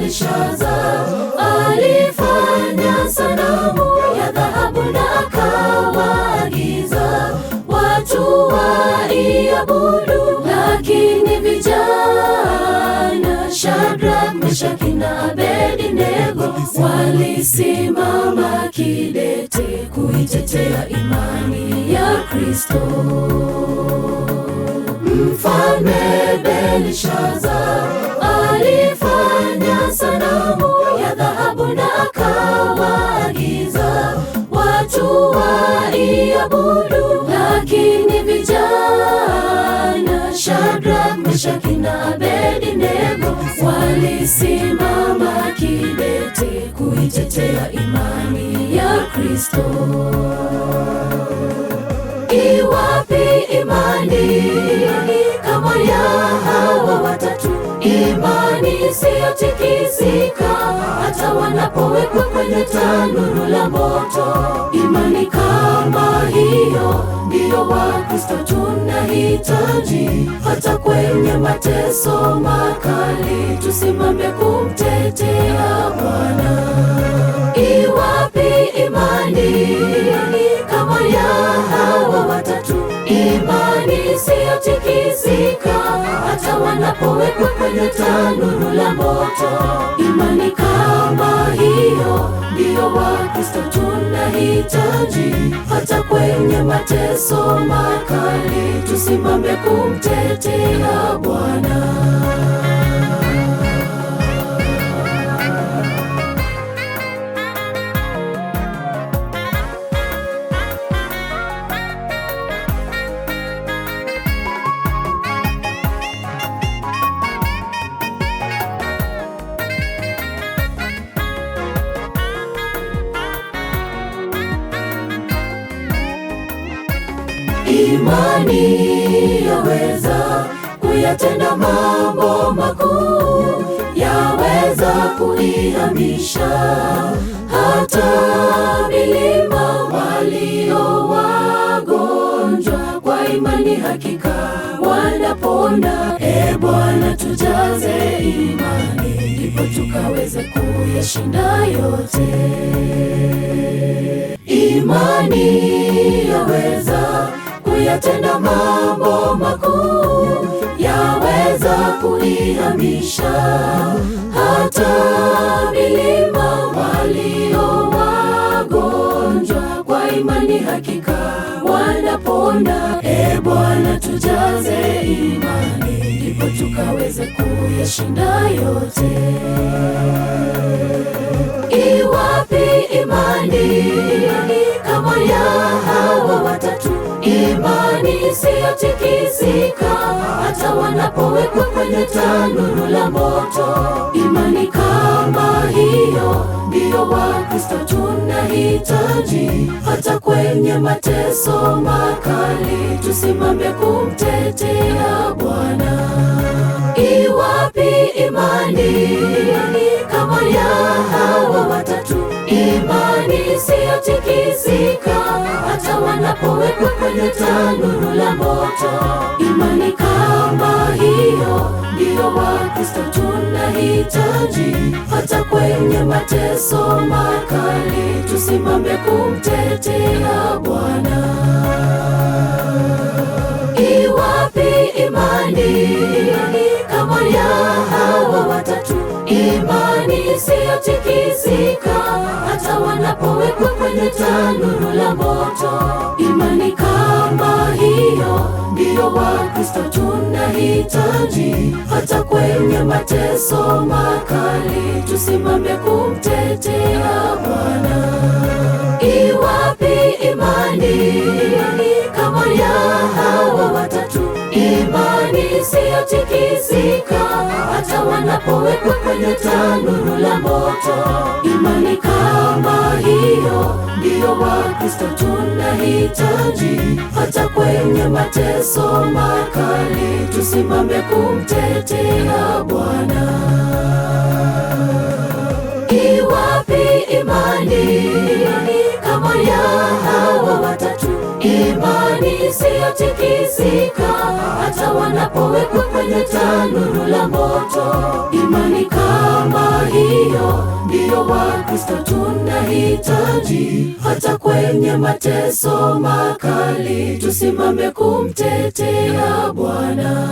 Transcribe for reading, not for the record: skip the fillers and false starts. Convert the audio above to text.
Belshaza alifanya sanamu ya dhahabu na akawaagiza watu waiabudu, lakini vijana Shadraka, Meshaki na Abednego walisimama kidete kuitetea imani ya Kristo. Mfalme Belshaza alifanya sanamu ya dhahabu na akawaagiza watu waiabudu, lakini vijana Shadraka, Meshaki na Abednego walisimama kidete kuitetea imani ya Kristo. Iwapi imani kama ya hawa watatu? Imani isiyotikisika hata wanapowekwa kwenye tanuru la moto. Imani kama hiyo ndiyo Wakristo tunahitaji, hata kwenye mateso makali tusimame kumtetea Bwana. Iwapi imani kama ya hawa watatu? Imani isiyotikisika hata wanapowekwa kwenye tanuru la moto. Imani kama hiyo ndiyo Wakristo tunahitaji, hata kwenye mateso makali tusimame kumtetea Bwana. Imani yaweza kuyatenda mambo makuu, yaweza kuihamisha hata milima. Walio wagonjwa kwa imani hakika wanapona. E Bwana, tujaze imani, ndipo tukaweze kuyashinda yote. Imani yaweza kuyatenda mambo makuu, yaweza kuihamisha hata milima. Walio wagonjwa kwa imani hakika wanapona. E Bwana, tujaze imani, ndipo tukaweze kuyashinda yote. Iwapi imani kama ya hawa watatu? Imani isiyotikisika hata wanapowekwa kwenye tanuru la moto. Imani kama hiyo ndiyo Wakristo tunahitaji, hata kwenye mateso makali tusimame kumtetea Bwana. Iwapi imani kama ya hawa watatu? Imani isiyotikisika hata wanapowekwa kwenye tanuru la moto. Imani kama hiyo ndiyo Wakristo tunahitaji, hata kwenye mateso makali tusimame kumtetea Bwana. Iwapi imani kama ya hawa watatu? Imani isiyotikisika hata wanapowekwa kwenye tanuru la moto. Imani kama hiyo ndiyo Wakristo tunahitaji, hata kwenye mateso makali tusimame kumtetea Bwana. Iwapi imani kama ya hawa watatu? Imani isiyotikisika hata wanapowekwa kwenye tanuru la moto. Imani kama hiyo ndiyo Wakristo tunahitaji, hata kwenye mateso makali tusimame kumtetea Bwana. Iwapi imani kama ya hawa watatu? imani isiyotikisika, hata wanapowekwa kwenye tanuru la moto. Imani kama hiyo ndiyo Wakristo tunahitaji, hata kwenye mateso makali tusimame kumtetea Bwana.